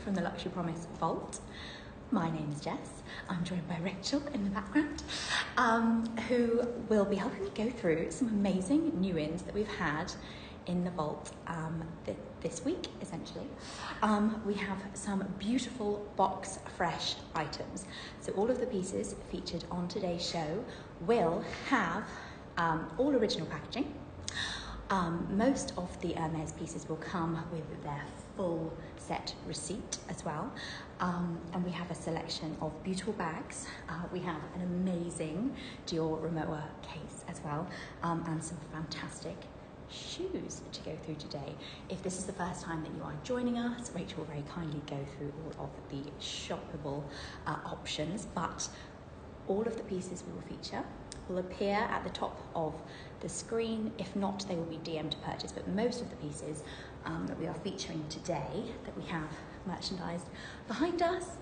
from the Luxury Promise Vault. My name is Jess. I'm joined by Rachel in the background, who will be helping me go through some amazing new ins that we've had in the vault this week, essentially. We have some beautiful box fresh items. So all of the pieces featured on today's show will have all original packaging. Most of the Hermes pieces will come with their full set receipt as well. And we have a selection of beautiful bags. We have an amazing Dior Rimowa case as well, and some fantastic shoes to go through today. If this is the first time that you are joining us, Rachel will very kindly go through all of the shoppable options, but all of the pieces we will feature will appear at the top of the screen. If not, they will be DM to purchase, but most of the pieces that we are featuring today, that we have merchandised behind us,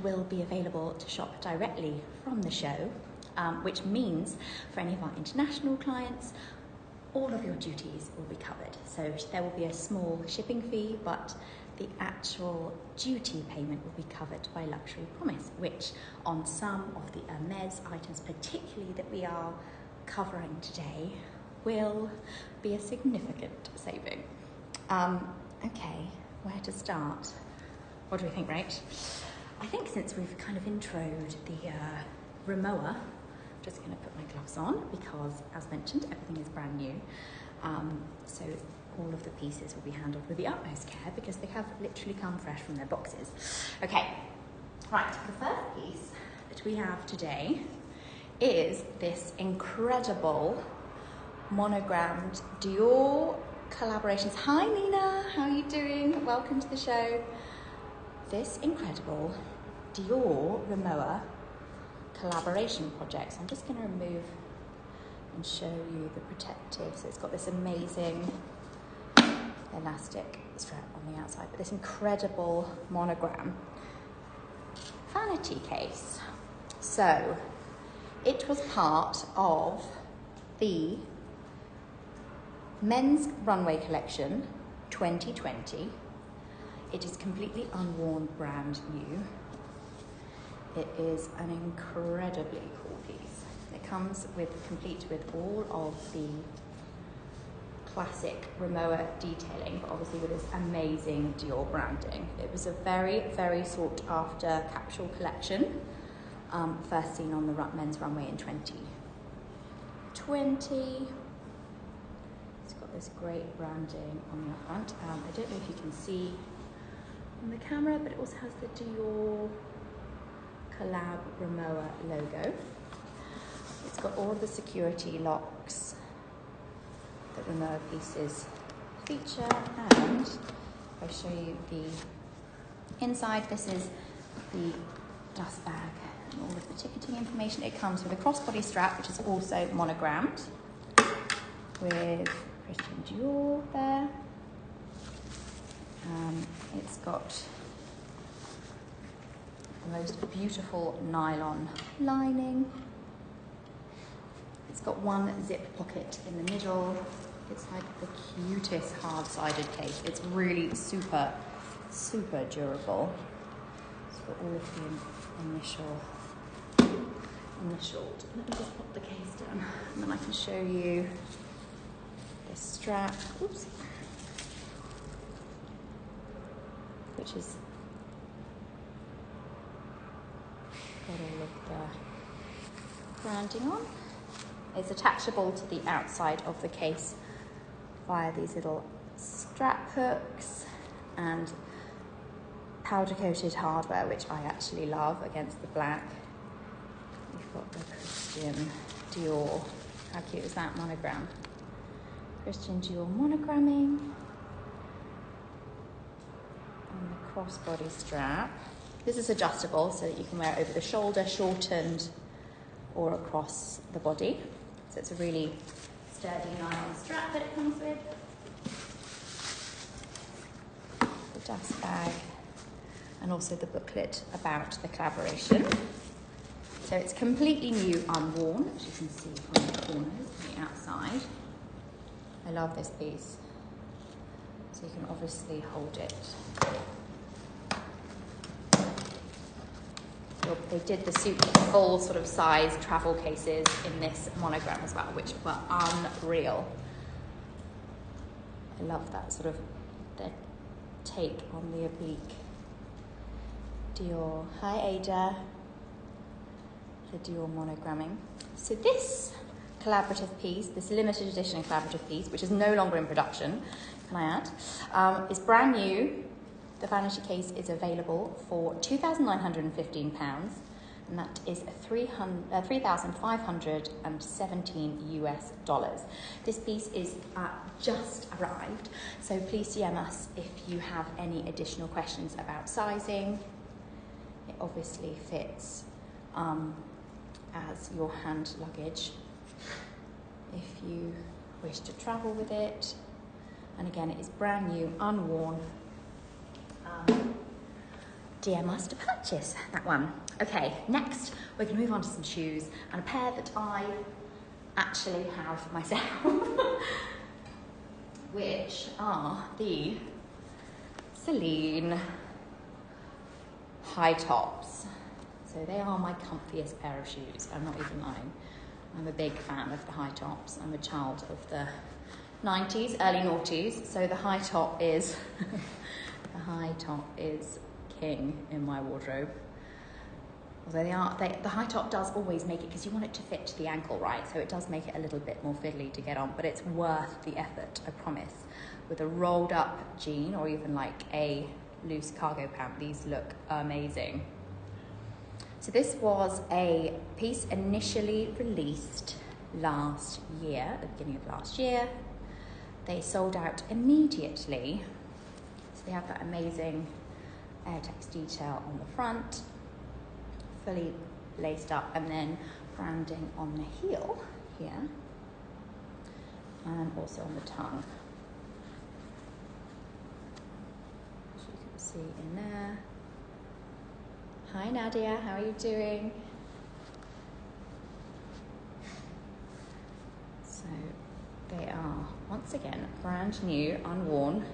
will be available to shop directly from the show, which means for any of our international clients, all of your duties will be covered. So there will be a small shipping fee, but the actual duty payment will be covered by Luxury Promise, which on some of the Hermes items, particularly that we are covering today, will be a significant saving. Okay, where to start? What do we think, Rach? I think since we've kind of introed the Rimowa, I'm just going to put my gloves on because, as mentioned, everything is brand new. So all of the pieces will be handled with the utmost care because they have literally come fresh from their boxes. Okay, right, the first piece that we have today is this incredible monogrammed Dior collaborations. Hi Nina, how are you doing? Welcome to the show. This incredible Dior Rimowa collaboration project. So I'm just going to remove and show you the protective. So it's got this amazing elastic strap on the outside, but this incredible monogram vanity case. So it was part of the Men's Runway Collection 2020. It is completely unworn, brand new. It is an incredibly cool piece. It comes complete with all of the classic Rimowa detailing, but obviously with this amazing Dior branding. It was a very, very sought after capsule collection, first seen on the Men's Runway in 2020. It's got this great branding on the front. I don't know if you can see on the camera, but it also has the Dior Collab Rimowa logo. It's got all of the security locks that Rimowa pieces feature, and I'll show you the inside. This is the dust bag and all of the ticketing information. It comes with a crossbody strap, which is also monogrammed with Christian Dior there. It's got the most beautiful nylon lining. It's got one zip pocket in the middle. It's like the cutest hard-sided case. It's really super, super durable. It's got all of the initial. Let me just pop the case down and then I can show you the strap. Oops. Which is got all of the branding on. It's attachable to the outside of the case via these little strap hooks and powder coated hardware, which I actually love against the black. We've got the Christian Dior. How cute is that monogram? Christian Dior monogramming. And the crossbody strap. This is adjustable so that you can wear it over the shoulder, shortened, or across the body. So it's a really sturdy nylon strap that it comes with. The dust bag, and also the booklet about the collaboration. So it's completely new, unworn, as you can see from the corners on the outside. I love this piece. So you can obviously hold it They did the super full sort of size travel cases in this monogram as well, which were unreal. I love that sort of their take on the oblique. Dior. Hi Ada. The Dior monogramming. So this collaborative piece, this limited edition collaborative piece, which is no longer in production, can I add, is brand new. The Vanishing Case is available for £2,915, and that is $3,517 US. This piece is just arrived, so please DM us if you have any additional questions about sizing. It obviously fits as your hand luggage if you wish to travel with it. And again, it is brand new, unworn. DM us to purchase that one. Okay, next we're going to move on to some shoes and a pair that I actually have myself, which are the Celine high tops. So they are my comfiest pair of shoes, I'm not even lying. I'm a big fan of the high tops. I'm a child of the 90s, early noughties, so the high top is the high top is king in my wardrobe. Although the high top does always make it, because you want it to fit to the ankle, right? So it does make it a little bit more fiddly to get on, but it's worth the effort, I promise. With a rolled up jean or even like a loose cargo pant, these look amazing. So this was a piece initially released last year, at the beginning of last year. They sold out immediately. So they have that amazing Airtex detail on the front, fully laced up, and then branding on the heel here, and also on the tongue. As you can see in there. Hi Nadia, how are you doing? So they are, once again, brand new, unworn.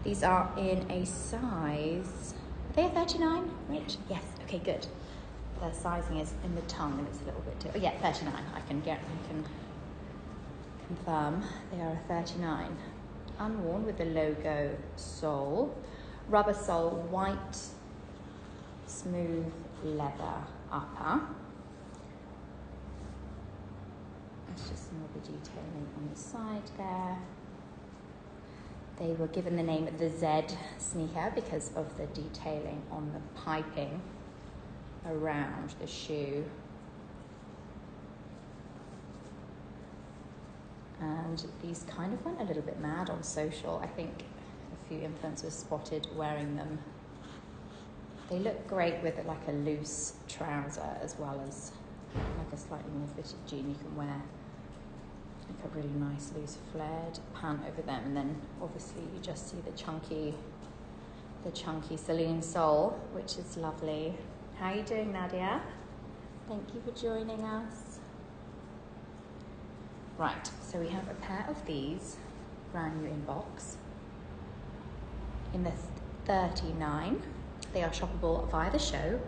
These are in a size, are they a 39? Right? Yes, okay, good. The sizing is in the tongue and it's a little bit different. Yeah, 39, I can confirm. They are a 39. Unworn with the logo sole. Rubber sole, white, smooth leather upper. That's just some of the detailing on the side there. They were given the name the Z Sneaker because of the detailing on the piping around the shoe. And these kind of went a little bit mad on social. I think a few influencers spotted wearing them. They look great with like a loose trouser as well as like a slightly more fitted jean. You can wear like a really nice loose flared pant over them, and then obviously you just see the chunky Celine sole, which is lovely. How are you doing, Nadia? Thank you for joining us. Right, so we have a pair of these, brand new in box, in the 39. They are shoppable via the show,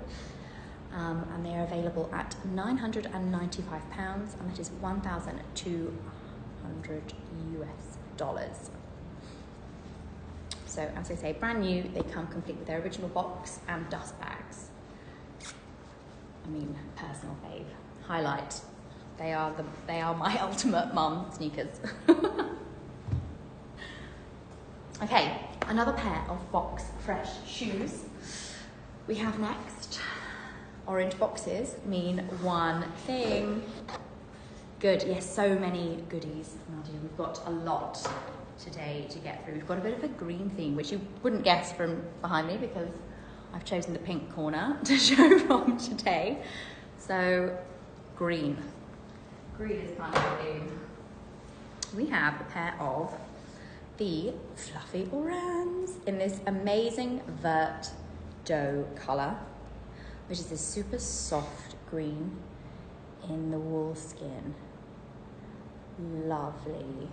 and they are available at £995, and that is $1,200 US. So as I say, brand new. They come complete with their original box and dust bags. I mean, personal fave, highlight. They are my ultimate mum sneakers. Okay, another pair of box fresh shoes we have next. Orange boxes mean one thing. Good, yes, so many goodies, Nadia. We've got a lot today to get through. We've got a bit of a green theme, which you wouldn't guess from behind me because I've chosen the pink corner to show from today. So, green. Green is kind of the theme. We have a pair of the fluffy orans in this amazing vert dough colour, which is this super soft green in the wool skin. Lovely,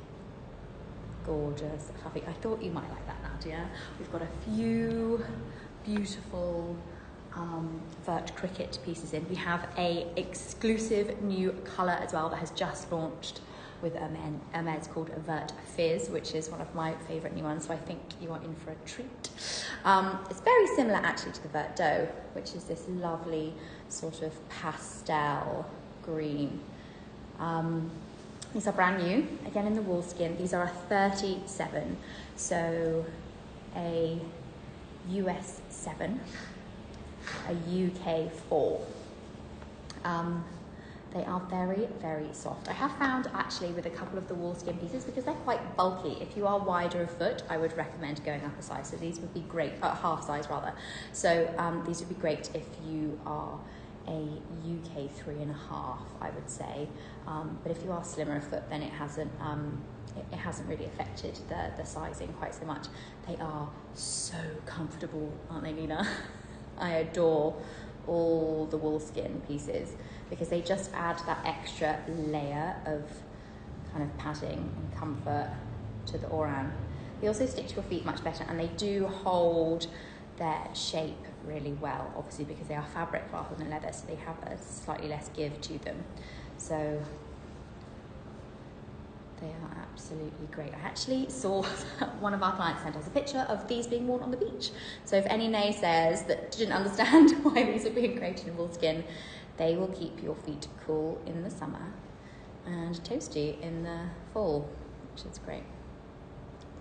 gorgeous, fluffy. I thought you might like that, Nadia. We've got a few beautiful Vert Cricket pieces in. We have a exclusive new colour as well that has just launched with Hermes called Vert Fizz, which is one of my favourite new ones, so I think you are in for a treat. It's very similar actually to the Vert Dough, which is this lovely sort of pastel green. These are brand new, again in the wool skin. These are a 37, so a US 7, a UK 4. They are very, very soft. I have found actually with a couple of the wool skin pieces, because they're quite bulky, if you are wider of foot, I would recommend going up a size. So these would be great, half size rather. So these would be great if you are a UK 3.5, I would say. But if you are slimmer of foot, then it hasn't really affected the sizing quite so much. They are so comfortable, aren't they, Nina? I adore all the wool skin pieces because they just add that extra layer of kind of padding and comfort to the Oran. They also stick to your feet much better, and they do hold their shape really well, obviously because they are fabric rather than leather, so they have a slightly less give to them. So they are absolutely great. I actually saw one of our clients send us a picture of these being worn on the beach. So if any naysayers that didn't understand why these are being created in wool skin, they will keep your feet cool in the summer and toasty in the fall, which is great.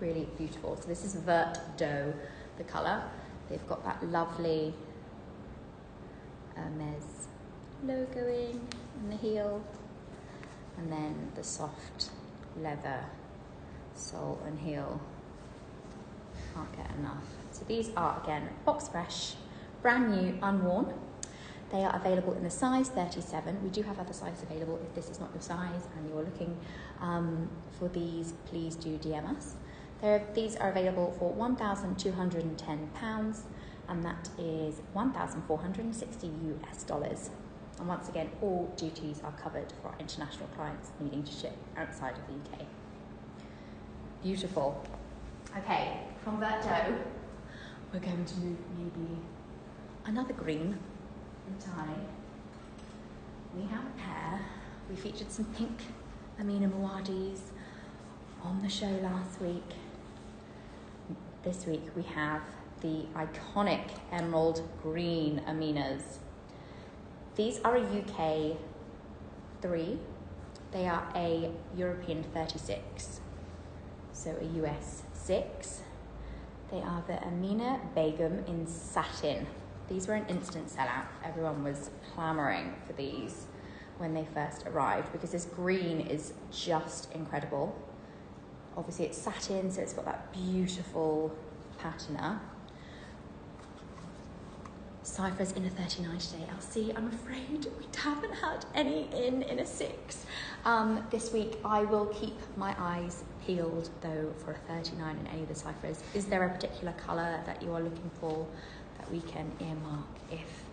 Really beautiful. So this is Vert Dough, the colour. They've got that lovely Hermes logoing in the heel, and then the soft leather sole and heel. Can't get enough. So these are, again, box fresh, brand new, unworn. They are available in the size 37. We do have other sizes available. If this is not your size and you're looking for these, please do DM us. These are available for £1,210, and that is $1,460 US. And once again, all duties are covered for our international clients needing to ship outside of the UK. Beautiful. Okay, from Vert Dough, we're going to move maybe another green entirely. We have a pair. We featured some pink Amina Muadis on the show last week. This week we have the iconic emerald green Aminas. These are a UK 3. They are a European 36, so a US 6. They are the Amina Begum in satin. These were an instant sellout. Everyone was clamoring for these when they first arrived because this green is just incredible. Obviously it's satin, so it's got that beautiful patina. Ciphers in a 39 today. LC, I'm afraid we haven't had any in a 6. This week I will keep my eyes peeled though for a 39 in any of the ciphers. Is there a particular colour that you are looking for that we can earmark if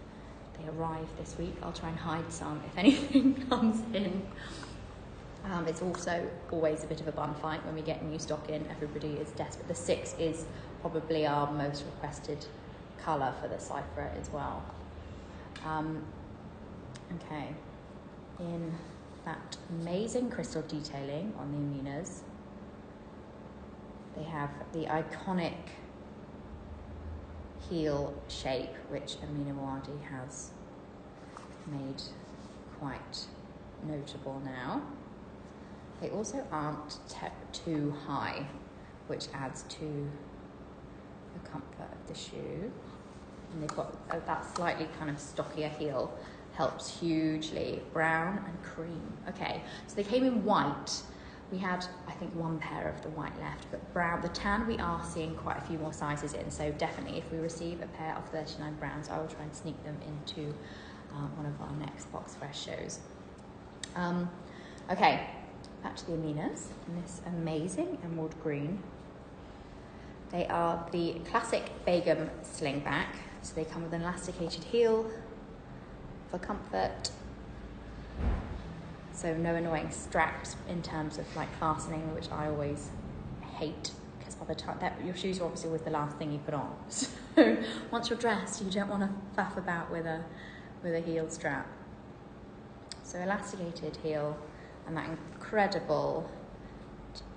they arrive this week? I'll try and hide some if anything comes in. It's also always a bit of a bun fight when we get new stock in. Everybody is desperate. The 6 is probably our most requested colour for the cipher as well. Okay, in that amazing crystal detailing on the Aminas, they have the iconic heel shape, which Amina Muadi has made quite notable now. They also aren't too high, which adds to the comfort of the shoe. And they've got that slightly kind of stockier heel, helps hugely. Brown and cream. Okay, so they came in white. We had, I think, one pair of the white left, but brown, the tan, we are seeing quite a few more sizes in. So definitely, if we receive a pair of 39 browns, I will try and sneak them into one of our next Box Fresh shows. Okay, back to the Aminas in this amazing emerald green. They are the classic Begum Slingback. So they come with an elasticated heel for comfort. So no annoying straps in terms of like fastening, which I always hate because by the time that your shoes are obviously always the last thing you put on. So once you're dressed, you don't want to faff about with a heel strap. So elasticated heel and that incredible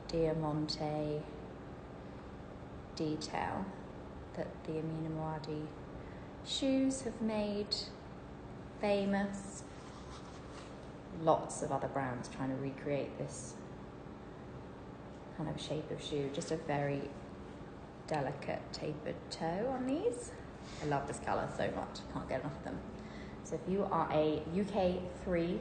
diamante detail that the Amina Muaddi shoes have made famous. Lots of other brands trying to recreate this kind of shape of shoe. Just a very delicate tapered toe on these. I love this colour so much, can't get enough of them. So if you are a UK 3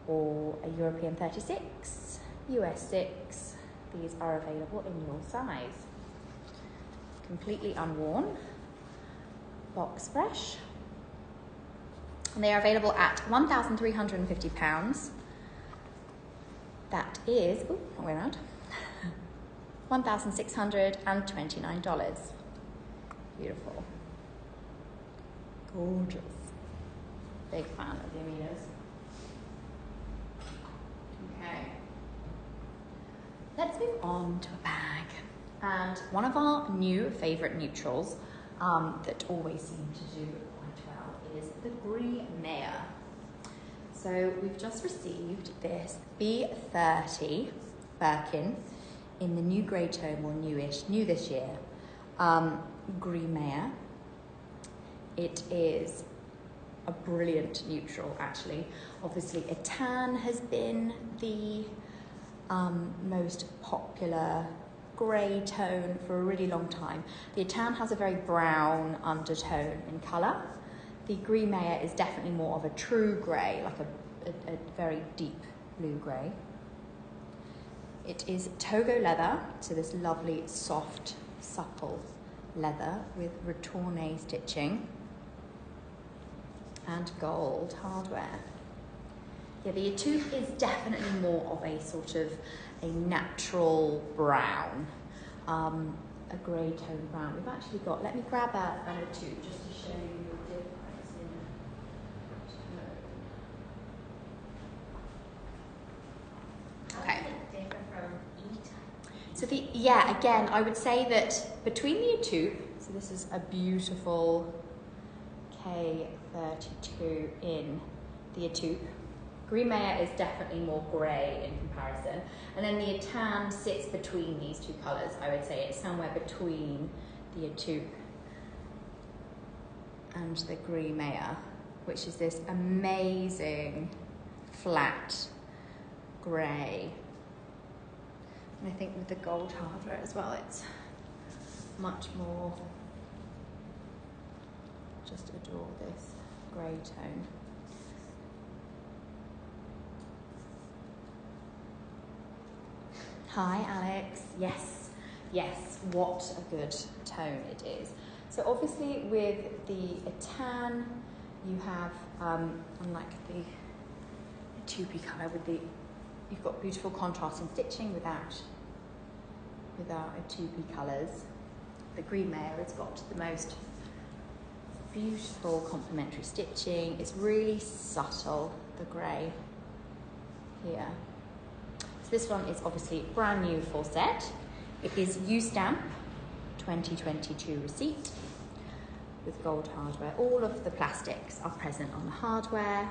or a European 36, US 6, these are available in your size. Completely unworn, box fresh. And they are available at £1,350. That is, oh, wrong way around, $1,629. Beautiful. Gorgeous. Big fan of the Aminas. Okay. Let's move on to a bag. And one of our new favourite neutrals that always seem to do quite well is the Brie Maya. So we've just received this B30 Birkin in the new grey tone, or newish, new this year, Brie Maya. It is a brilliant neutral, actually. Obviously, a tan has been the most popular grey tone for a really long time. The tan has a very brown undertone in colour. The Brie Maya is definitely more of a true grey, like a very deep blue grey. It is Togo leather, so this lovely, soft, supple leather with retourné stitching and gold hardware. Yeah, the tube is definitely more of a sort of a natural brown, a grey tone brown. We've actually got, let me grab a tube just to show you the difference in tone. Okay. Different from each. So again, I would say that between the tube, so this is a beautiful K32 in the tube. Brie Maya is definitely more grey in comparison. And then the tan sits between these two colours. I would say it's somewhere between the tube and the Brie Maya, which is this amazing flat grey. And I think with the gold hardware as well, it's much more, just adore this grey tone. Hi Alex, yes, what a good tone it is. So obviously with the tan, you have, unlike the tubey colour, you've got beautiful contrasting stitching without a tubey colours. The Brie Maya has got the most beautiful complementary stitching. It's really subtle, the grey here. So this one is obviously brand new for set. It is U-stamp 2022 receipt with gold hardware. All of the plastics are present on the hardware.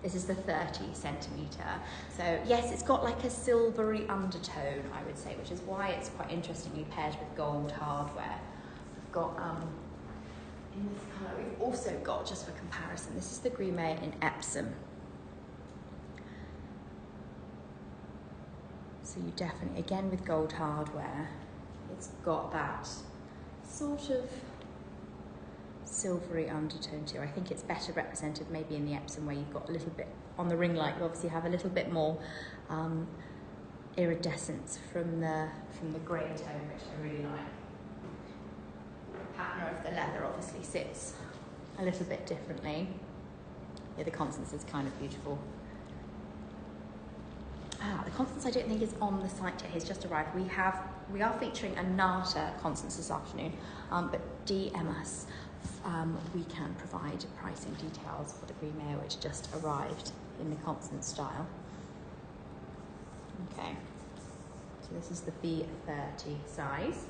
This is the 30 centimetre. So yes, it's got like a silvery undertone, I would say, which is why it's quite interestingly paired with gold hardware. We've got, in this colour, we've also got, just for comparison, this is the Brie Maya in Epsom. So you definitely, again with gold hardware, it's got that sort of silvery undertone too. I think it's better represented maybe in the Epsom, where you've got a little bit, on the ring light, you obviously have a little bit more iridescence from the grey tone, which I really like. The pattern of the leather obviously sits a little bit differently. Yeah, the Constance is kind of beautiful. The Constance I don't think is on the site yet. He's just arrived. We are featuring a Nata Constance this afternoon, but DM us. We can provide pricing details for the Brie Maya, which just arrived in the Constance style. Okay. So this is the B30 size.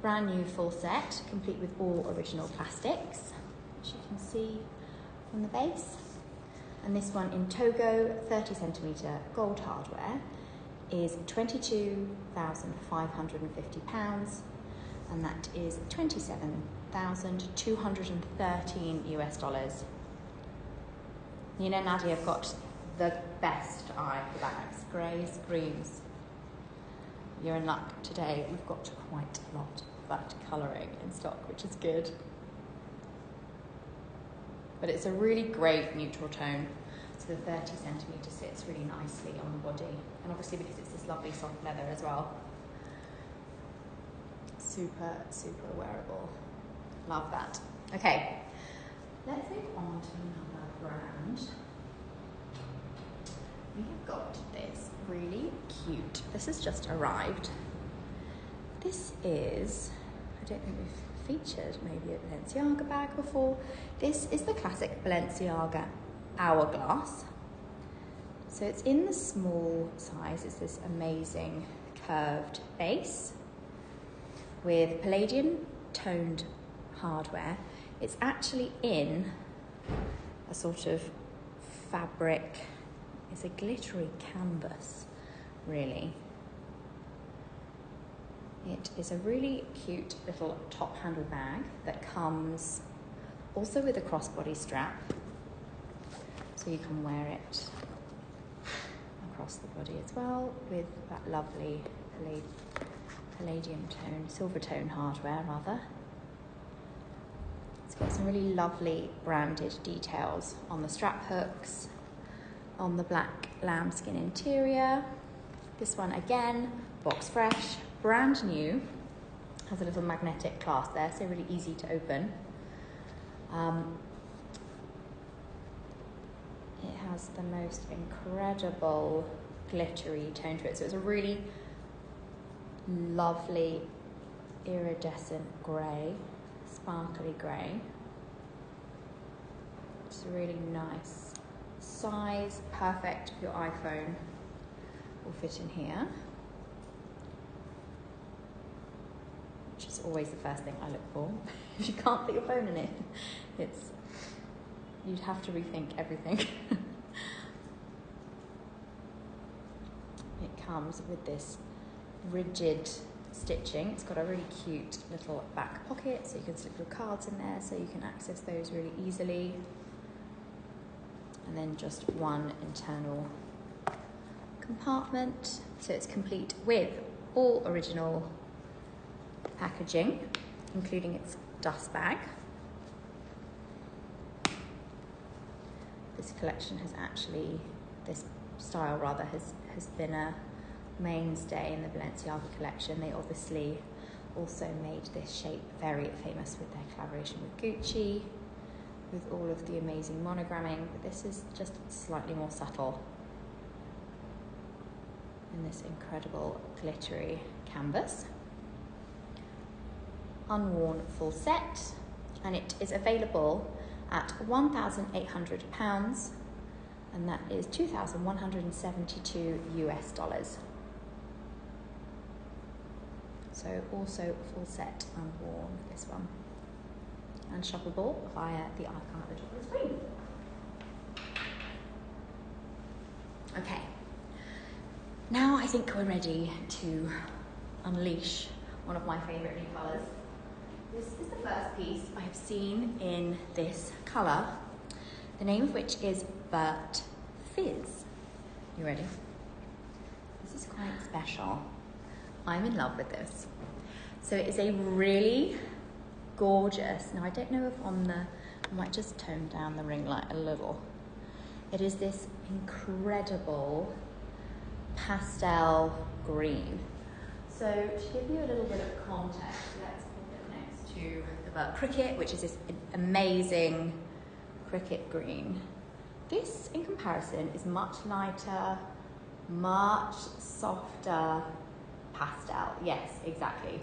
Brand new full set, complete with all original plastics, which you can see on the base. And this one in Togo, 30 centimetre gold hardware, is £22,550, and that is $27,213 US. You know, Nadia, I've got the best eye for bags, greys, greens. You're in luck today. We've got quite a lot of that colouring in stock, which is good. But it's a really great neutral tone. So the 30 centimetre sits really nicely on the body. And obviously because it's this lovely soft leather as well. Super, super wearable. Love that. Okay, let's move on to another brand. We have got this really cute, this has just arrived. This is, I don't think we've featured maybe a Balenciaga bag before. This is the classic Balenciaga Hourglass. So it's in the small size. It's this amazing curved base with palladium toned hardware. It's actually in a sort of fabric, it's a glittery canvas, really. It is a really cute little top handle bag that comes also with a crossbody strap, so you can wear it across the body as well with that lovely palladium tone, silver tone hardware rather. It's got some really lovely branded details on the strap hooks, on the black lambskin interior. This one again, box fresh, brand new, has a little magnetic clasp there, so really easy to open. It has the most incredible glittery tone to it, so it's a really lovely iridescent grey, sparkly grey. It's really nice. Size perfect for your iPhone, will fit in here, which is always the first thing I look for. If you can't fit your phone in it, you'd have to rethink everything. It comes with this rigid stitching. It's got a really cute little back pocket, so you can slip your cards in there so you can access those really easily. And then just one internal compartment. So it's complete with all original packaging, including its dust bag. This collection has actually, this style rather, has been a mainstay in the Balenciaga collection. They obviously also made this shape very famous with their collaboration with Gucci, with all of the amazing monogramming, but this is just slightly more subtle in this incredible glittery canvas. Unworn full set, and it is available at £1,800, and that is $2,172 US. So also full set unworn, this one, and shoppable via the icon at the top of the screen. Okay, now I think we're ready to unleash one of my favourite new colours. This is the first piece I have seen in this colour, the name of which is Burt Fizz. You ready? This is quite special. I'm in love with this. So it is a really gorgeous, now I don't know if I might just tone down the ring light a little. It is this incredible pastel green. So to give you a little bit of context, let's put it next to the Burt Cricket, which is this amazing cricket green. This, in comparison, is much lighter, much softer pastel. Yes, exactly.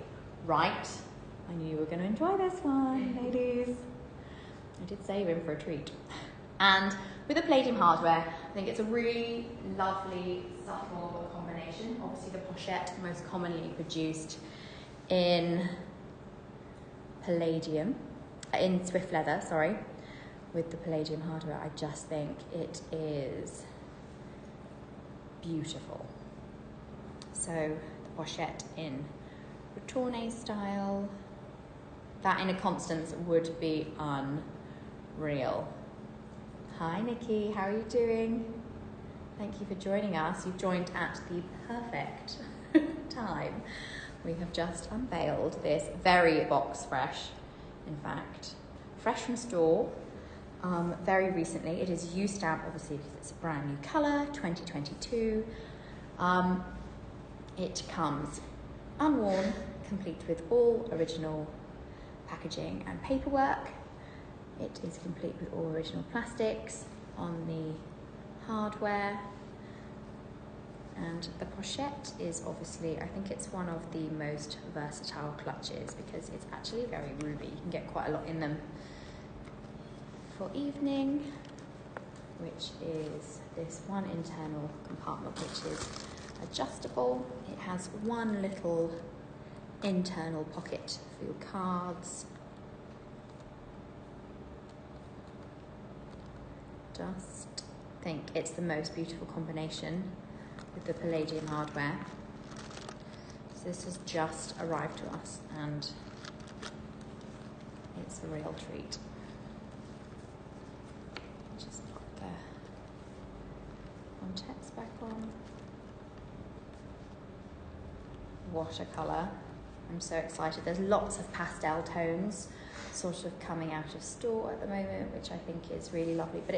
Right. I knew you were going to enjoy this one, ladies. I did say you're in for a treat. And with the Palladium hardware, I think it's a really lovely, subtle combination combination. Obviously the pochette most commonly produced in Palladium, in Swift leather, sorry, with the Palladium Hardware. I just think it is beautiful. So the pochette in retourne style, that in a Constance would be unreal. Hi Nikki, how are you doing? Thank you for joining us. You've joined at the perfect time. We have just unveiled this very box fresh, in fact, fresh from store, very recently. It is U-stamp, obviously, because it's a brand new colour, 2022. It comes unworn, complete with all original packaging and paperwork. It is complete with all original plastics on the hardware. And the pochette is obviously, I think it's one of the most versatile clutches because it's actually very roomy. You can get quite a lot in them for evening, which is this one internal compartment which is adjustable. It has one little internal pocket for your cards. Just think it's the most beautiful combination with the Palladium Hardware. So this has just arrived to us and it's a real treat. Just put the text back on. Watercolour. I'm so excited. There's lots of pastel tones sort of coming out of store at the moment, which I think is really lovely. But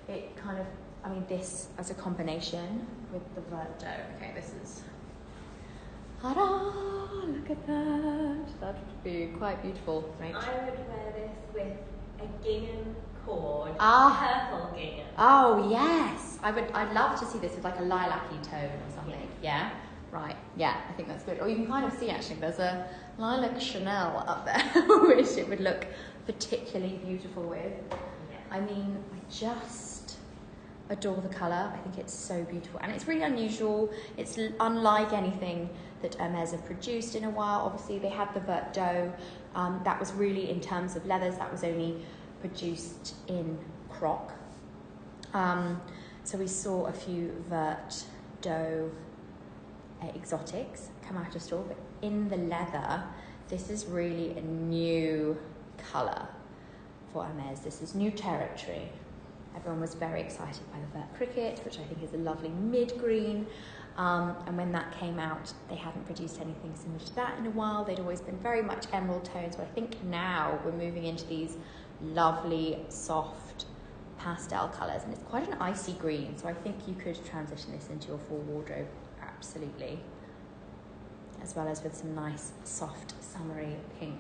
it kind of, I mean, this as a combination with the vert dough. Okay, this is, ta-da, look at that. That would be quite beautiful, right? I would wear this with a gingham cord, purple gingham. Oh, yes. I'd love to see this with like a lilac-y tone or something. Yeah? Right, yeah, I think that's good. Or you can kind of see actually there's a lilac Chanel up there, which it would look particularly beautiful with. Yeah. I mean, I just adore the colour. I think it's so beautiful. And it's really unusual. It's unlike anything that Hermes have produced in a while. Obviously, they had the vert dough. That was really, in terms of leathers, that was only produced in croc. So we saw a few vert dough exotics come out of store, but in the leather, this is really a new colour for Hermes. This is new territory. Everyone was very excited by the vert cricket, which I think is a lovely mid-green. And when that came out, they hadn't produced anything similar to that in a while. They'd always been very much emerald tones, but I think now we're moving into these lovely, soft pastel colours, and it's quite an icy green, so I think you could transition this into your full wardrobe, absolutely. As well as with some nice, soft, summery pink.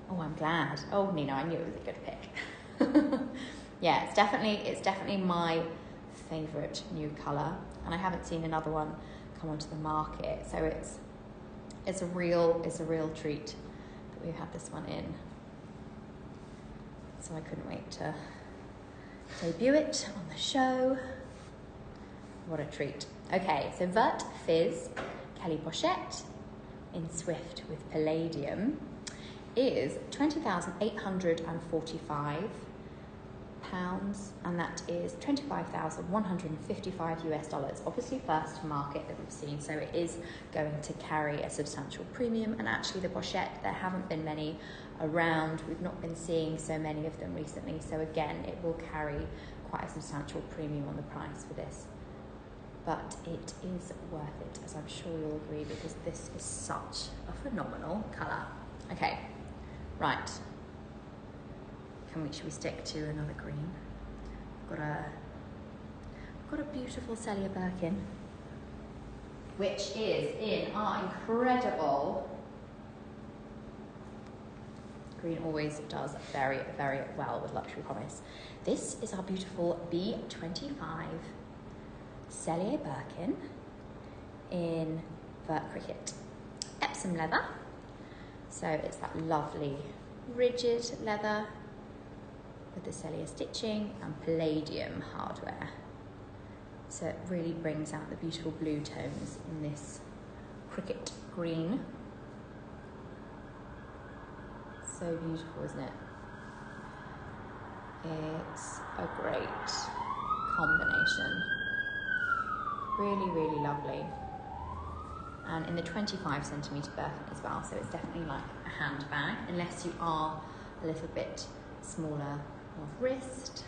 Oh, I'm glad. Oh, Nina, I knew it was a good pick. Yeah, it's definitely my favourite new colour, and I haven't seen another one come onto the market, so it's a real treat that we've had this one in. So I couldn't wait to debut it on the show. What a treat. Okay, so Vert Fizz Kelly Pochette in Swift with Palladium is £20,845, and that is $25,155 US. Obviously first to market that we've seen, so it is going to carry a substantial premium. And actually the pochette, there haven't been many around. We've not been seeing so many of them recently, so again it will carry quite a substantial premium on the price for this. But it is worth it, as I'm sure you'll agree, because this is such a phenomenal colour. Okay, right. Should we stick to another green? I've got a beautiful Celia Birkin, which is in our incredible, green always does very, very well with Luxury Promise. This is our beautiful B25 Celia Birkin in Vert Cricket. Epsom leather. So it's that lovely rigid leather with the Celia stitching and Palladium hardware. So it really brings out the beautiful blue tones in this cricket green. So beautiful, isn't it? It's a great combination. Really, really lovely. And in the 25 centimetre Birkin as well, so it's definitely like a handbag, unless you are a little bit smaller of wrist,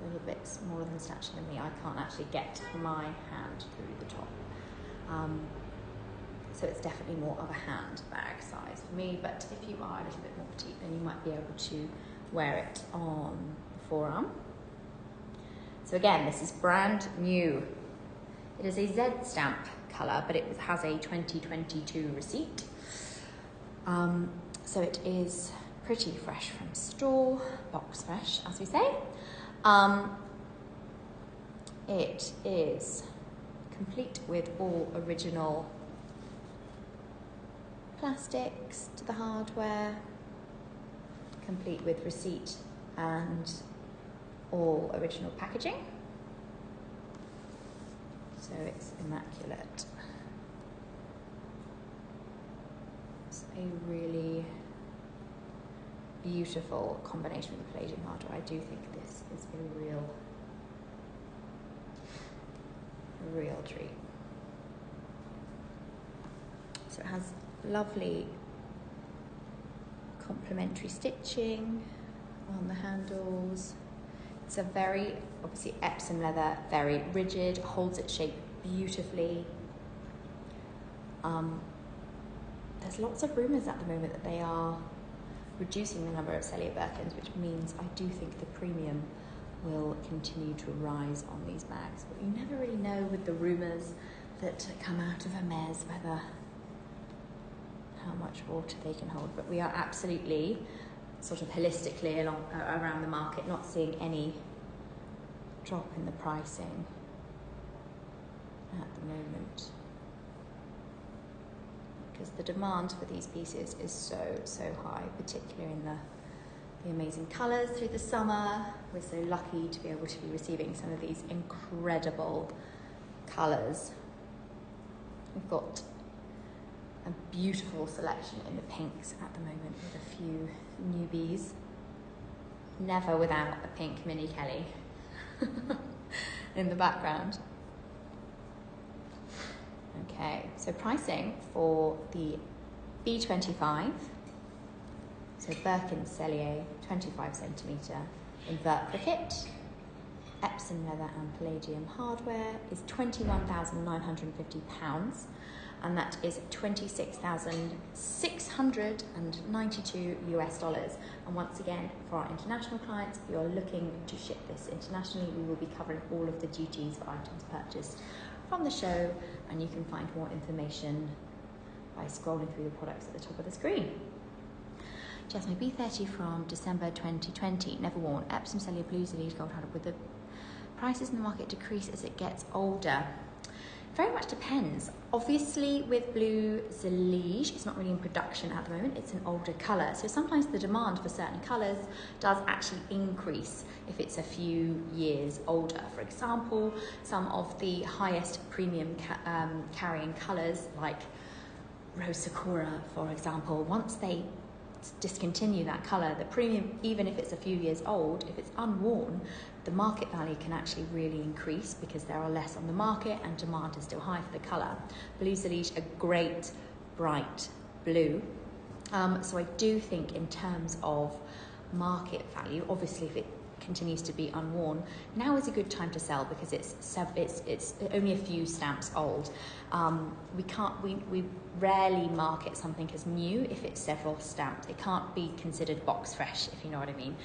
a little bit smaller than stature than me. I can't actually get my hand through the top. So it's definitely more of a handbag size for me, but if you are a little bit more petite, then you might be able to wear it on the forearm. So again, this is brand new. It is a Z stamp colour, but it has a 2022 receipt. So it is pretty fresh from store, box fresh, as we say. It is complete with all original plastics to the hardware, complete with receipt and all original packaging. So it's immaculate. It's a really beautiful combination with the Palladium Hardware. I do think this is a real treat. So it has lovely complementary stitching on the handles. It's a very, obviously Epsom leather, very rigid, holds its shape beautifully. There's lots of rumours at the moment that they are reducing the number of Celia Birkins, which means I do think the premium will continue to rise on these bags. But you never really know with the rumours that come out of Hermes whether how much water they can hold. But we are absolutely sort of holistically around the market, not seeing any drop in the pricing at the moment, because the demand for these pieces is so high, particularly in the amazing colours through the summer. We're so lucky to be able to be receiving some of these incredible colours. We've got a beautiful selection in the pinks at the moment with a few newbies. Never without a pink Mini Kelly in the background. Okay, so pricing for the B25, so Birkin Cellier 25 centimetre invert cricket, Epsom leather and Palladium hardware is £21,950, and that is $26,692 US. And once again, for our international clients, if you're looking to ship this internationally, we will be covering all of the duties for items purchased from the show, and you can find more information by scrolling through the products at the top of the screen. Jasmine B30 from December 2020, never worn, Epsom Cellier Blue Zelige Gold Hardware. With the prices in the market decrease as it gets older? Very much depends. Obviously with Blue Zelige, it's not really in production at the moment, it's an older colour, so sometimes the demand for certain colours does actually increase if it's a few years older. For example, some of the highest premium carrying colours like Rose Sakura, for example, once they discontinue that colour, the premium, even if it's a few years old, if it's unworn, the market value can actually really increase because there are less on the market and demand is still high for the colour. Blue Zelige, a great bright blue. So I do think in terms of market value, obviously if it continues to be unworn, now is a good time to sell because it's only a few stamps old. We rarely market something as new if it's several stamps. It can't be considered box fresh, if you know what I mean.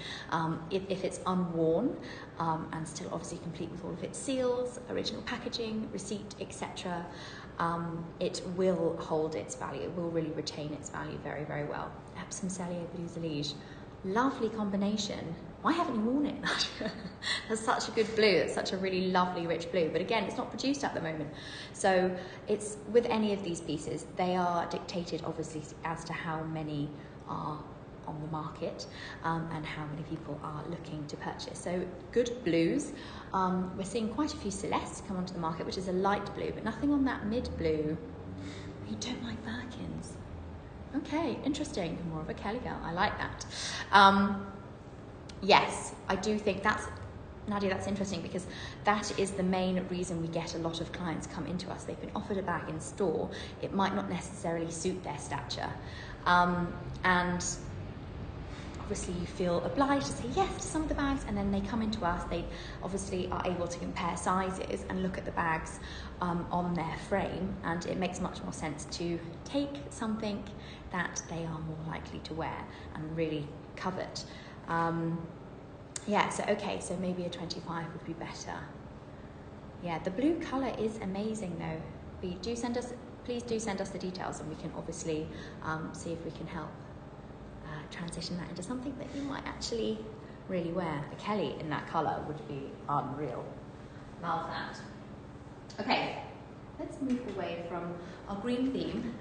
If it's unworn and still obviously complete with all of its seals, original packaging, receipt, etc., it will hold its value. It will really retain its value very, very well. Epsom Cellier Blue Zelige, lovely combination. Why haven't you worn it? That's such a good blue. It's such a really lovely, rich blue. But again, it's not produced at the moment. So it's with any of these pieces, they are dictated obviously as to how many are on the market and how many people are looking to purchase. So good blues. We're seeing quite a few Celestes come onto the market, which is a light blue, but nothing on that mid blue. You don't like Birkins? Okay, interesting. You're more of a Kelly girl. I like that. Yes, I do think Nadia, that's interesting, because that is the main reason we get a lot of clients come into us. They've been offered a bag in store. It might not necessarily suit their stature. And obviously you feel obliged to say yes to some of the bags, and then they come into us. They obviously are able to compare sizes and look at the bags on their frame, and it makes much more sense to take something that they are more likely to wear and really covet. Yeah, so okay, so maybe a 25 would be better. Yeah, the blue colour is amazing though. Please do send us the details, and we can obviously see if we can help transition that into something that you might actually really wear. A Kelly in that colour would be unreal. Love that. Okay, let's move away from our green theme.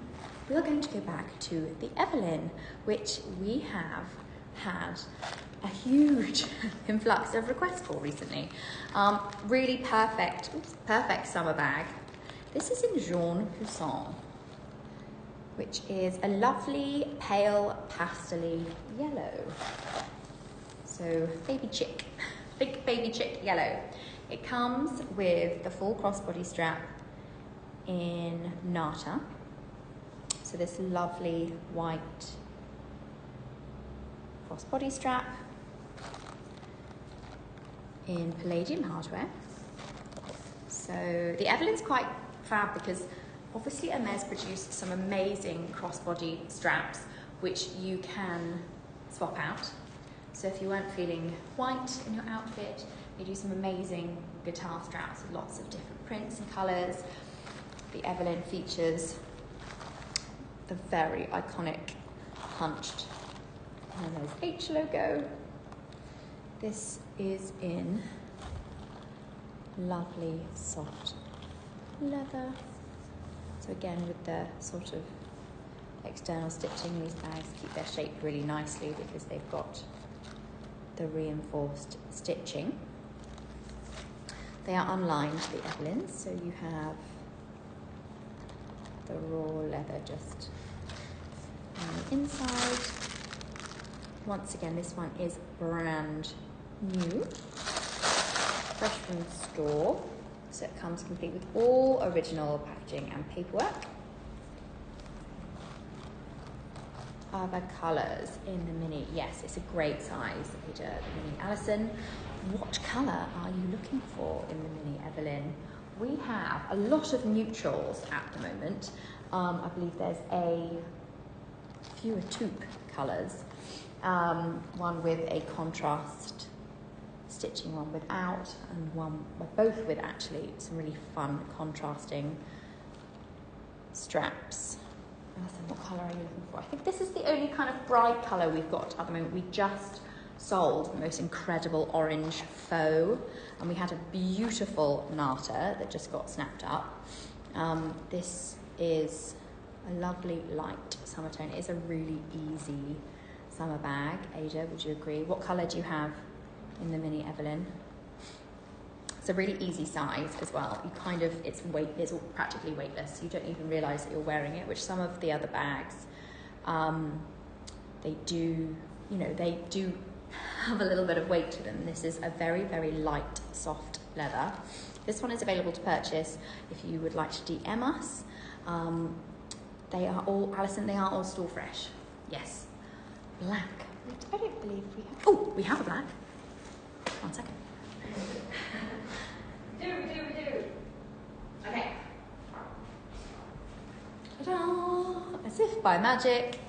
We are going to go back to the Evelyn, which we have had a huge influx of requests for recently. Really perfect summer bag. This is in Jaune Puissant, which is a lovely pale pastel-y yellow. So baby chick, big baby chick yellow. It comes with the full crossbody strap in Nata. So this lovely white crossbody strap in Palladium Hardware. So the Evelyn's quite fab because obviously Hermes produced some amazing crossbody straps which you can swap out. So if you weren't feeling white in your outfit, they do some amazing guitar straps with lots of different prints and colours. The Evelyn features the very iconic hunched Hermes H logo. This is in lovely soft leather. So again, with the sort of external stitching, these bags keep their shape really nicely because they've got the reinforced stitching. They are unlined, the Evelyns, so you have the raw leather just on the inside. Once again, this one is brand new, fresh from the store. So it comes complete with all original packaging and paperwork. Other colours in the mini. Yes, it's a great size, the mini Alison. What colour are you looking for in the mini Evelyn? We have a lot of neutrals at the moment. I believe there's fewer taupe colours. One with a contrast stitching, one without, and both with actually some really fun contrasting straps. Alison, what colour are you looking for? I think this is the only kind of bright colour we've got at the moment. We just sold the most incredible orange faux, and we had a beautiful Nata that just got snapped up. This is a lovely light summer tone. It is a really easy summer bag. Ada, would you agree? What colour do you have in the mini Evelyn? It's a really easy size as well. It's practically weightless. You don't even realise that you're wearing it, which some of the other bags, they do have a little bit of weight to them. This is a very, very light, soft leather. This one is available to purchase if you would like to DM us. They are all, Alison, they are all store fresh. Yes. Black. I don't believe we have. Oh, we have a black. 1 second. We do. Okay. Ta-da! As if by magic.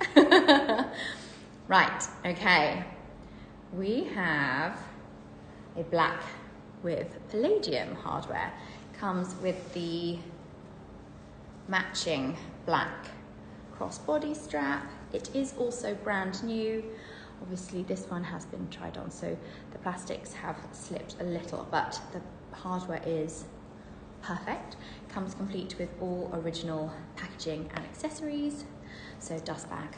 Right, okay. We have a black with Palladium Hardware. Comes with the matching black crossbody strap. It is also brand new. Obviously this one has been tried on, so the plastics have slipped a little, but the hardware is perfect. Comes complete with all original packaging and accessories. So dust bag,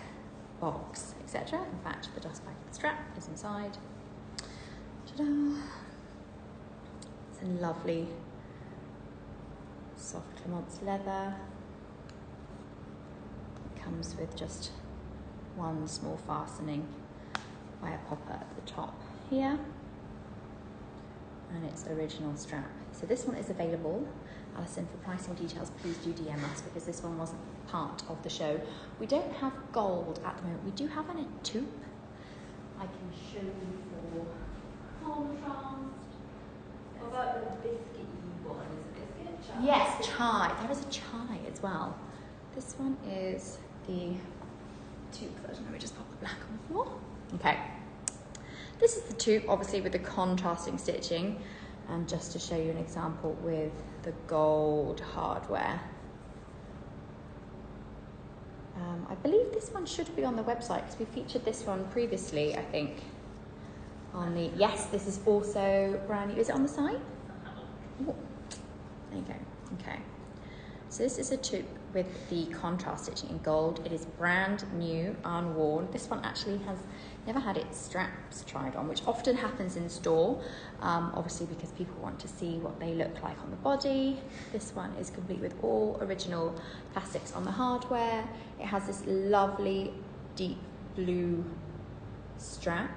box, etc. In fact, the dust bag strap is inside. Ta-da! It's a lovely soft Clemence leather. It comes with just one small fastening wire popper at the top here, and its original strap. So this one is available. Alison, for pricing details, please do DM us, because this one wasn't part of the show. We don't have gold at the moment. We do have a taupe. I can show you for contrast. What about the biscuity one? Is it biscuit? Chai? Yes, chai. There is a chai as well. This one is the taupe version. Let me just pop the black on the floor. Okay. This is the taupe, obviously with the contrasting stitching. And just to show you an example with the gold hardware. I believe this one should be on the website, because we featured this one previously, I think. On the, yes, this is also brand new. Is it on the site? Oh, there you go. Okay. So this is a taupe with the contrast stitching in gold. It is brand new, unworn. This one actually has never had its straps tried on, which often happens in store, obviously because people want to see what they look like on the body. This one is complete with all original plastics on the hardware. It has this lovely deep blue strap.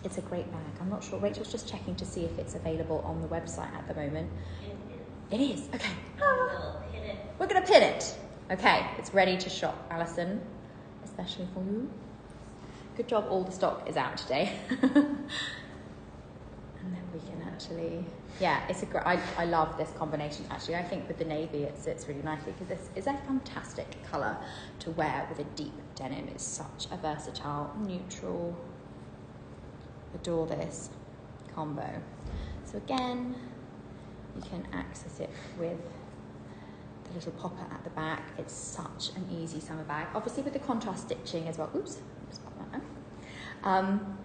It's a great bag. I'm not sure. Rachel's just checking to see if it's available on the website at the moment. It is. Okay. We're going to pin it. Okay, it's ready to shop, Alison, especially for you. Good job, all the stock is out today. And then we can actually, yeah, it's a great, I love this combination actually. I think with the navy it sits really nicely, because this is a fantastic colour to wear with a deep denim. It's such a versatile, neutral, adore this combo. So again, you can access it with the little popper at the back. It's such an easy summer bag. Obviously with the contrast stitching as well. Oops, just pop that down.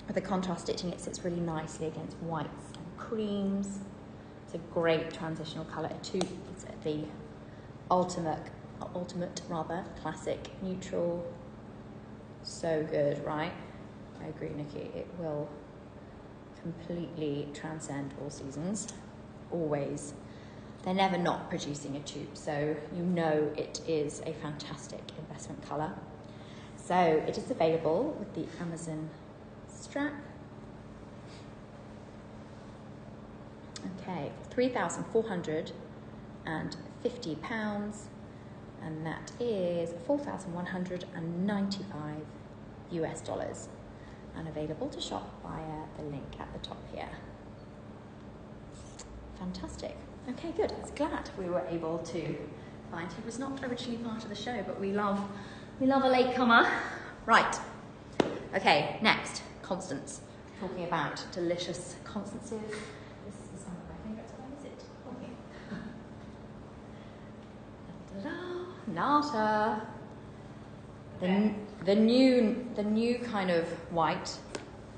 With the contrast stitching, it sits really nicely against whites and creams. It's a great transitional colour too. It's the ultimate classic neutral. So good, right? I agree, Nikki. It will completely transcend all seasons. Always. They're never not producing a taupe, so you know it is a fantastic investment colour. So it is available with the Amazon strap. Okay, £3,450, and that is $4,195 US, and available to shop via the link at the top here. Fantastic. Okay, good. I was glad we were able to find. He was not originally part of the show, but we love a latecomer. Right. Okay, next, Constance. Talking about delicious Constances. This is one of my favourites. Where is it? Oh, Nata. The new kind of white.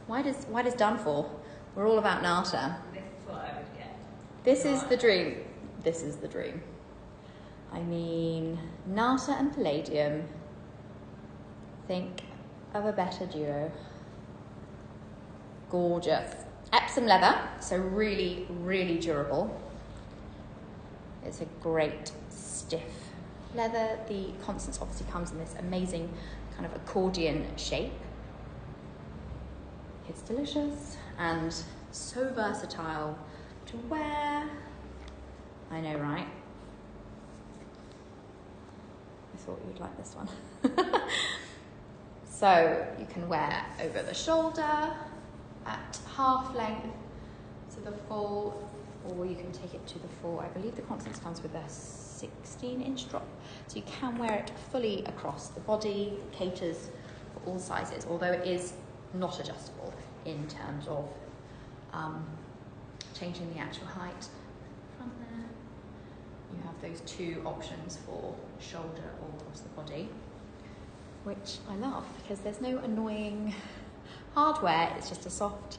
White is done for. We're all about Nata. This is what I would get. This is the dream. This is the dream. I mean, Nata and Palladium. Think of a better duo. Gorgeous. Epsom leather, so really, really durable. It's a great stiff leather. The Constance obviously comes in this amazing kind of accordion shape. It's delicious and so versatile to wear. I know, right? I thought you'd like this one. So you can wear over the shoulder at half length to the full, or you can take it to the full. I believe the Constance comes with a 16-inch drop, so you can wear it fully across the body. It caters for all sizes, although it is not adjustable in terms of changing the actual height. Front there, you have those two options for shoulder or across the body, which I love because there's no annoying hardware. It's just a soft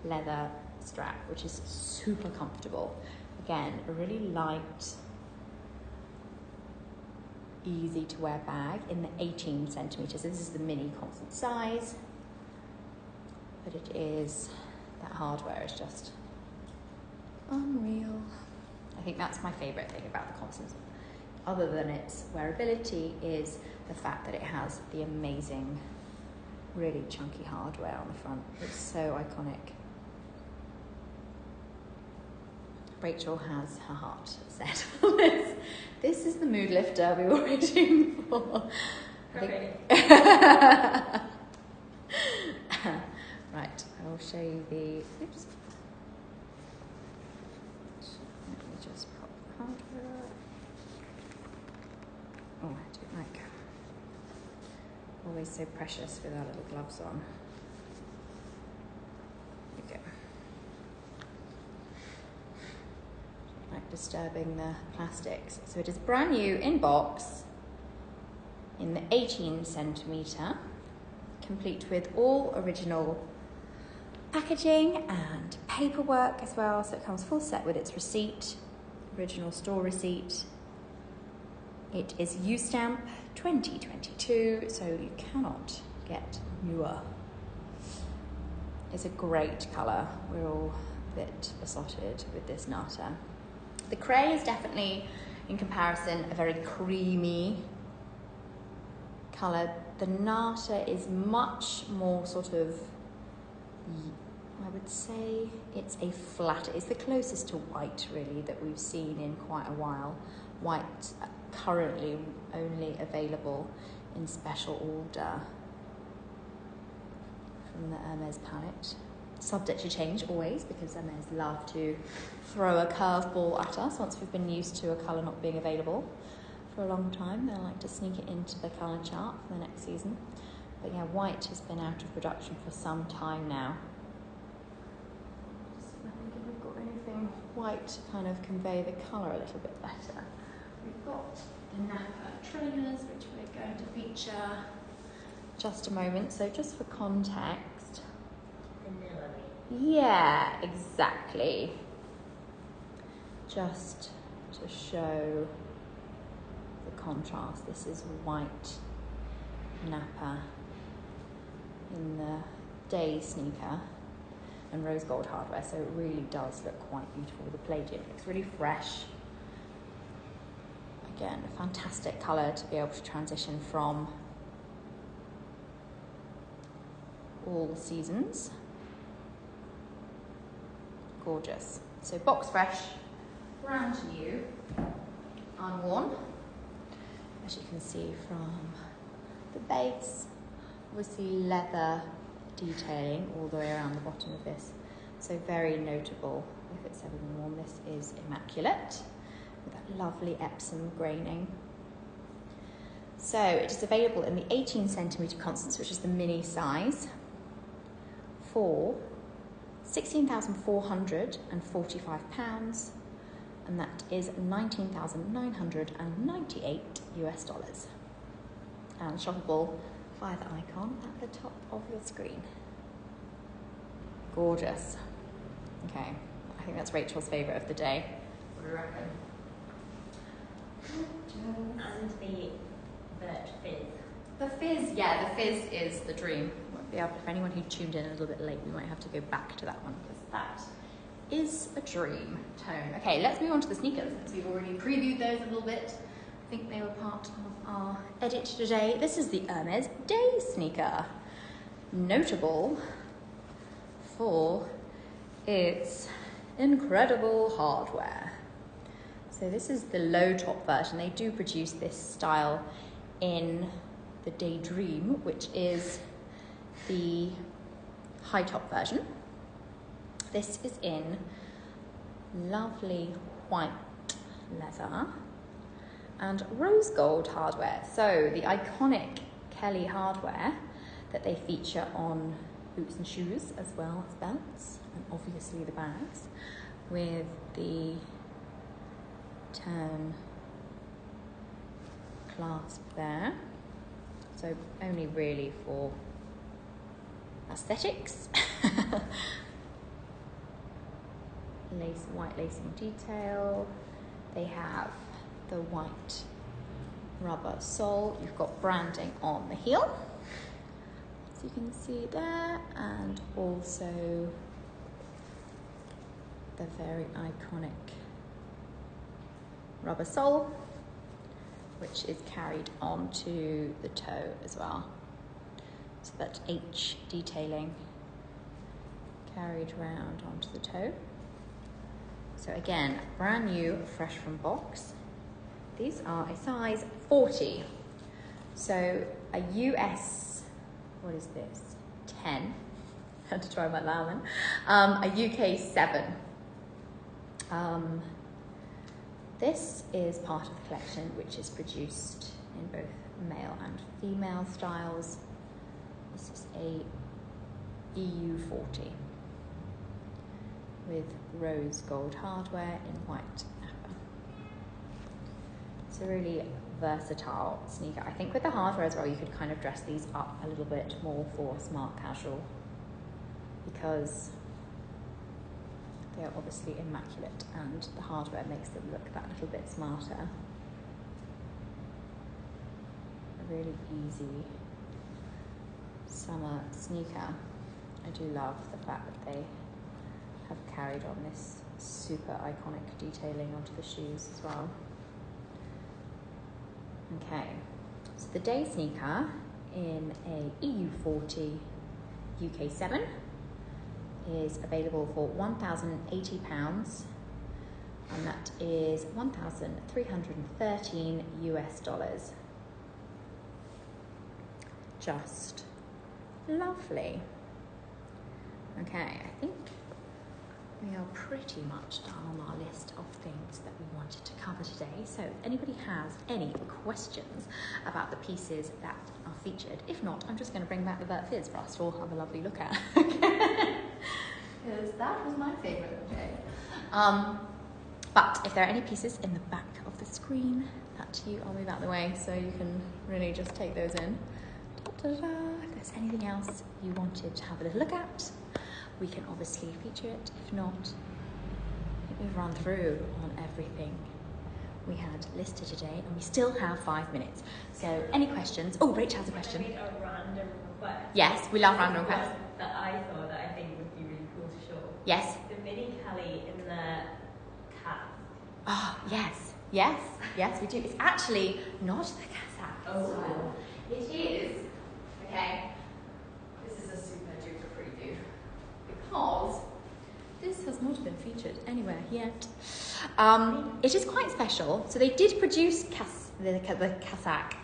leather strap, which is super comfortable. Again, a really light easy to wear bag in the 18 centimeters. This is the mini constant size, but it is, that hardware is just unreal. I think that's my favorite thing about the Constance, other than its wearability, is the fact that it has the amazing, really chunky hardware on the front. It's so iconic. Rachel has her heart set on this. This is the mood lifter we were waiting for. Okay. Right, I will show you the. Oops. Let me just pop the hardware up. Oh, I don't like. Always so precious with our little gloves on. There we go. Like disturbing the plastics. So it is brand new in box in the 18 centimeter, complete with all original packaging and paperwork as well. So it comes full set with its receipt, original store receipt. It is U-stamp 2022, so you cannot get newer. It's a great colour. We're all a bit besotted with this Nata. The Cray is definitely, in comparison, a very creamy colour. The Nata is much more sort of, I would say it's a flat, it's the closest to white really that we've seen in quite a while. White currently only available in special order from the Hermes palette. Subject to change always, because Hermes love to throw a curveball at us once we've been used to a colour not being available for a long time. They like to sneak it into the colour chart for the next season. But yeah, white has been out of production for some time now. Just think if we've got anything white to kind of convey the colour a little bit better. We've got the Napa trainers, which we're going to feature just a moment. So just for context. Yeah, exactly. Just to show the contrast, this is white Napa in the Day Sneaker and rose gold hardware, so it really does look quite beautiful with the Palladium. It looks really fresh. Again, a fantastic colour to be able to transition from all seasons. Gorgeous. So box fresh, brand new, unworn, as you can see from the base. Obviously leather detailing all the way around the bottom of this, so very notable if it's ever been worn. This is immaculate with that lovely Epsom graining. So it is available in the 18 centimetre Constance, which is the mini size, for £16,445, and that is $19,998 US, and shoppable via the icon at the top of your screen. Gorgeous. Okay, I think that's Rachel's favourite of the day. What do you reckon? And the Vert Fizz. The Fizz, yeah, the Fizz is the dream. For anyone who tuned in a little bit late, we might have to go back to that one, because that is a dream tone. Okay, let's move on to the sneakers, since we've already previewed those a little bit. I think they were part of our edit today. This is the Hermes Day Sneaker, notable for its incredible hardware. So this is the low top version. They do produce this style in the Daydream, which is the high top version. This is in lovely white leather and rose gold hardware. So the iconic Kelly hardware that they feature on boots and shoes, as well as belts, and obviously the bags, with the turn clasp there. So only really for aesthetics. White lacing detail. They have the white rubber sole. You've got branding on the heel, so you can see there, and also the very iconic rubber sole, which is carried onto the toe as well. So that H detailing carried round onto the toe. So again, brand new, fresh from box. These are a size 40. So a US, what is this? 10. Had to try my loud then. A UK 7. This is part of the collection which is produced in both male and female styles. This is a EU 40 with rose gold hardware in white nappa. It's a really versatile sneaker. I think with the hardware as well, you could kind of dress these up a little bit more for smart casual, because they're obviously immaculate and the hardware makes them look that little bit smarter. A really easy summer sneaker. I do love the fact that they have carried on this super iconic detailing onto the shoes as well. Okay, so the day sneaker in a EU 40 UK 7 is available for £1,080, and that is 1,313 US dollars. Just lovely. Okay, I think we are pretty much done on our list of things that we wanted to cover today. So if anybody has any questions about the pieces that are featured, if not, I'm just going to bring back the Vert Fizz for us to all have a lovely look at. Because that was my favourite of the day. But if there are any pieces in the back of the screen that I'll move out of the way so you can really just take those in. If there's anything else you wanted to have a little look at, we can obviously feature it. If not, I think we've run through on everything we had listed today, and we still have 5 minutes. So any questions? Oh, Rach has a question. Can I make a random request? Yes, we love random requests. That I saw that I think would be really cool to show. Yes. The mini Kelly in the cat. Oh, yes, yes, yes, we do. It's actually not the Kazakh style. It is. Okay. This is a super duper preview, because this has not been featured anywhere yet. It is quite special. So they did produce the Kazakh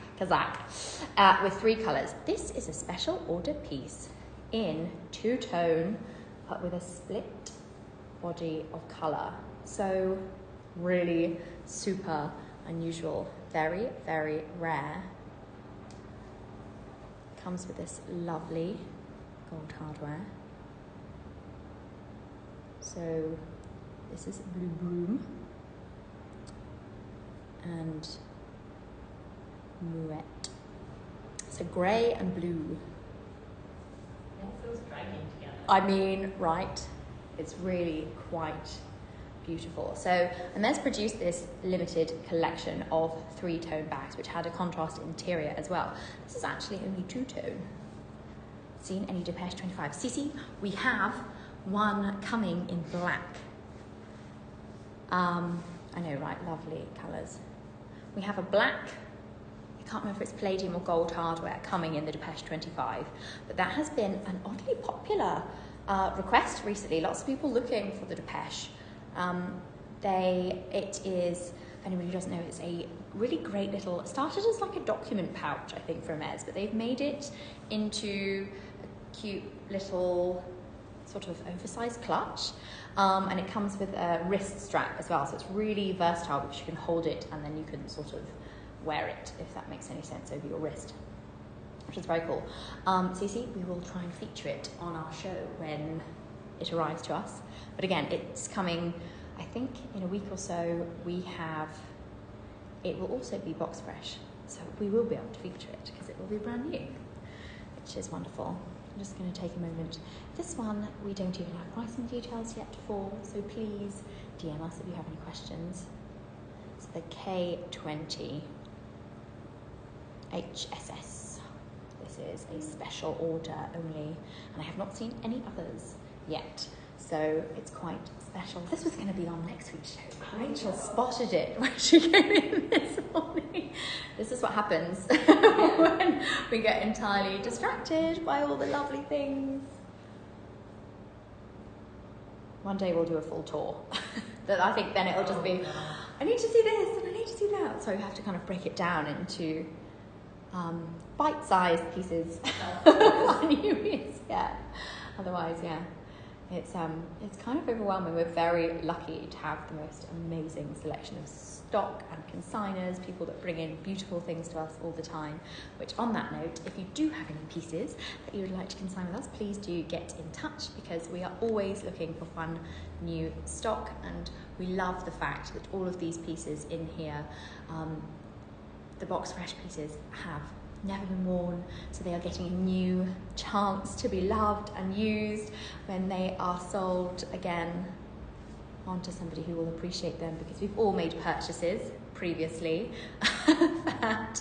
with 3 colours. This is a special order piece in 2-tone, but with a split body of colour. So really super unusual, very, very rare. Comes with this lovely gold hardware. So this is Blue Broom and Mouette. So grey and blue. They're so striking together. I mean, right, it's really quite beautiful. So Hermes produced this limited collection of 3-tone bags, which had a contrast interior as well. This is actually only 2-tone. Seen any Depeche 25cc? We have one coming in black. I know, right? Lovely colours. We have a black, I can't remember if it's Palladium or gold hardware, coming in the Depeche 25, but that has been an oddly popular request recently. Lots of people looking for the Depeche. It is, if anybody doesn't know, it's a really great little, started as like a document pouch, I think, for Hermes, but they've made it into a cute little sort of oversized clutch, and it comes with a wrist strap as well, so it's really versatile because you can hold it and then you can sort of wear it, if that makes any sense, over your wrist, which is very cool. Cece, we will try and feature it on our show when it arrives to us, but again, it's coming, I think in a week or so. It will also be box fresh, so we will be able to feature it because it will be brand new, which is wonderful. I'm just going to take a moment. This one we don't even have pricing details yet for, so please DM us if you have any questions. It's the K20. HSS. This is a special order only, and I have not seen any others yet, so it's quite special. This was going to be on next week's show. Rachel spotted it when she came in this morning. This is what happens when we get entirely distracted by all the lovely things. One day we'll do a full tour. But I think then it'll just be, I need to see this and I need to see that. So we have to kind of break it down into bite-sized pieces. Yeah. Otherwise, yeah. It's kind of overwhelming. We're very lucky to have the most amazing selection of stock and consigners, people that bring in beautiful things to us all the time. Which, on that note, if you do have any pieces that you would like to consign with us, please do get in touch, because we are always looking for fun new stock, and we love the fact that all of these pieces in here, the box fresh pieces, have never been worn, so they are getting a new chance to be loved and used when they are sold again onto somebody who will appreciate them, because we've all made purchases previously that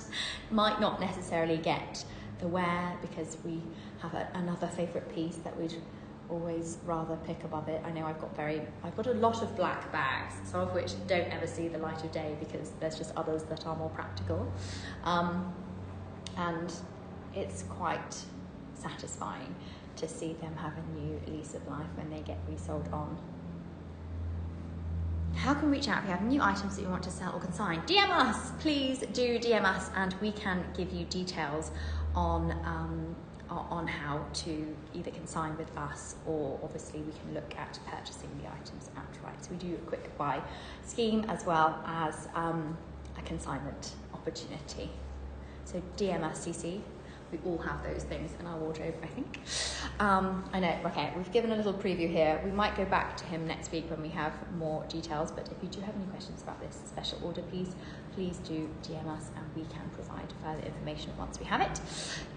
might not necessarily get the wear because we have another favourite piece that we'd always rather pick above it. I know I've got a lot of black bags, some of which don't ever see the light of day because there's just others that are more practical. And it's quite satisfying to see them have a new lease of life when they get resold on. How can we reach out if you have new items that you want to sell or consign? DM us, please do DM us, and we can give you details on how to either consign with us, or obviously we can look at purchasing the items outright. So we do a quick buy scheme as well as a consignment opportunity. So DM us, CC. We all have those things in our wardrobe, I think. I know, okay, we've given a little preview here. We might go back to him next week when we have more details, but if you do have any questions about this special order piece, please do DM us and we can provide further information once we have it.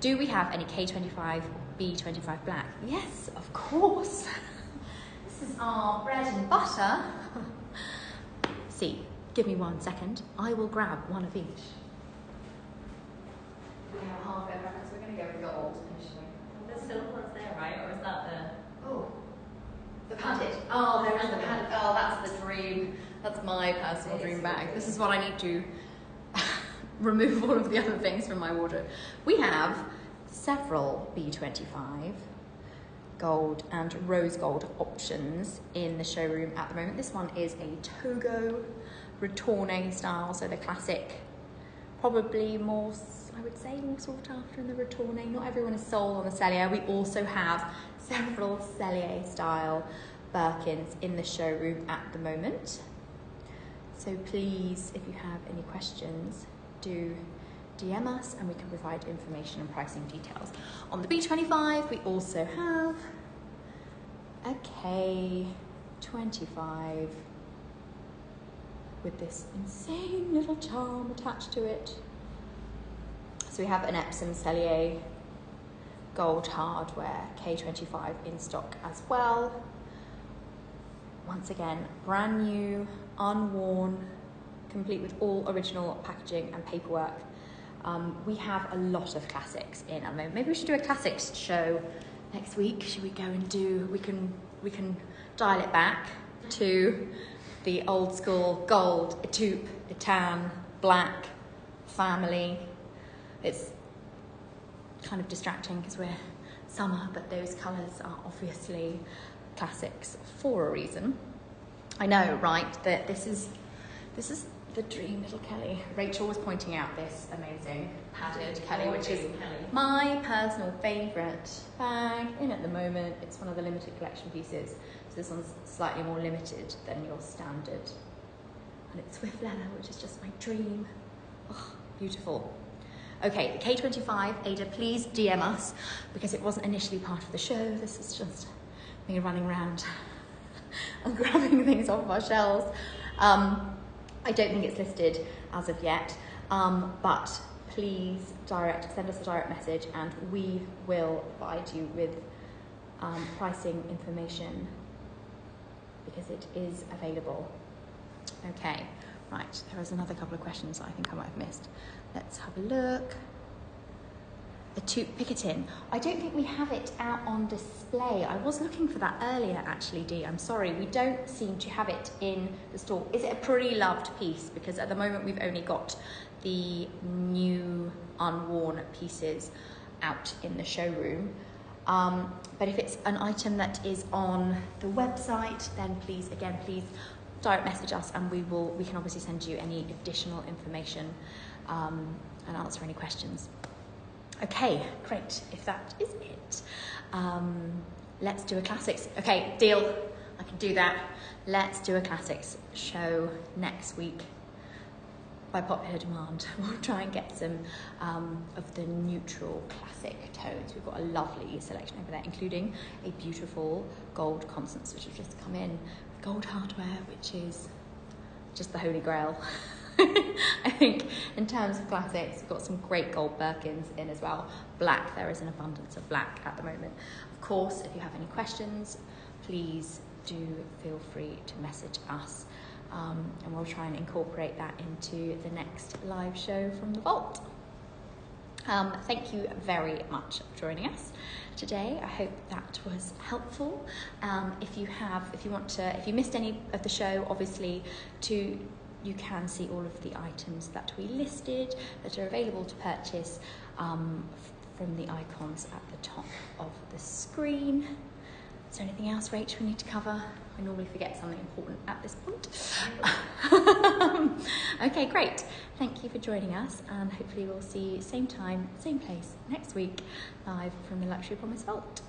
Do we have any K25, B25 black? Yes, of course. This is our bread and butter. See, give me 1 second. I will grab one of each. We have a hardware preference, we're going to go with gold initially. The silver one's there, right? Or is that the padded? Oh, there is the padded. Oh, that's the dream. That's my personal dream bag. This is what I need to remove all of the other things from my wardrobe. We have several B25 gold and rose gold options in the showroom at the moment. This one is a Togo retourne style, so the classic, probably more, I would say, more sought after in the retourne. Not everyone is sold on the Cellier. We also have several Cellier style Birkins in the showroom at the moment. So please, if you have any questions, do DM us and we can provide information and pricing details. On the B25, we also have a K25 with this insane little charm attached to it. So we have an Epsom Cellier gold hardware K25 in stock as well. Once again, brand new, unworn, complete with all original packaging and paperwork. We have a lot of classics in at the moment. Maybe we should do a classics show next week. Should we go and do, we can dial it back to the old school gold, a taupe, a tan, black, family. It's kind of distracting because we're summer, but those colours are obviously classics for a reason. I know, right, that this is the dream little Kelly. Rachel was pointing out this amazing padded Kelly, which is my personal favourite bag in at the moment. It's one of the limited collection pieces. So this one's slightly more limited than your standard. And it's Swift leather, which is just my dream. Oh, beautiful. Okay, the K25, Ada, please DM us, because it wasn't initially part of the show. This is just me running around and grabbing things off our shelves. I don't think it's listed as of yet, but please send us a direct message and we will provide you with pricing information, because it is available. Okay, right, there is another couple of questions that I think I might have missed. Let's have a look. the taupe picketing. I don't think we have it out on display. I was looking for that earlier, actually, Dee. I'm sorry, we don't seem to have it in the store. Is it a pre-loved piece? Because at the moment we've only got the new unworn pieces out in the showroom. But if it's an item that is on the website, then please direct message us, and we can obviously send you any additional information and answer any questions. Okay, great. If that is it, let's do a classics. Okay, deal. I can do that. Let's do a classics show next week. By popular demand, we'll try and get some of the neutral classic tones. We've got a lovely selection over there, including a beautiful gold Constance, which has just come in. Gold hardware, which is just the holy grail. I think in terms of classics, we've got some great gold Birkins in as well. Black, there is an abundance of black at the moment. Of course, if you have any questions, please do feel free to message us, and we'll try and incorporate that into the next live show from the vault. Thank you very much for joining us today. I hope that was helpful. If you missed any of the show, obviously you can see all of the items that we listed that are available to purchase from the icons at the top of the screen. Is there anything else, Rach, we need to cover? I normally forget something important at this point. Okay, great. Thank you for joining us, and hopefully we'll see you same time, same place next week, live from the Luxury Promise Vault.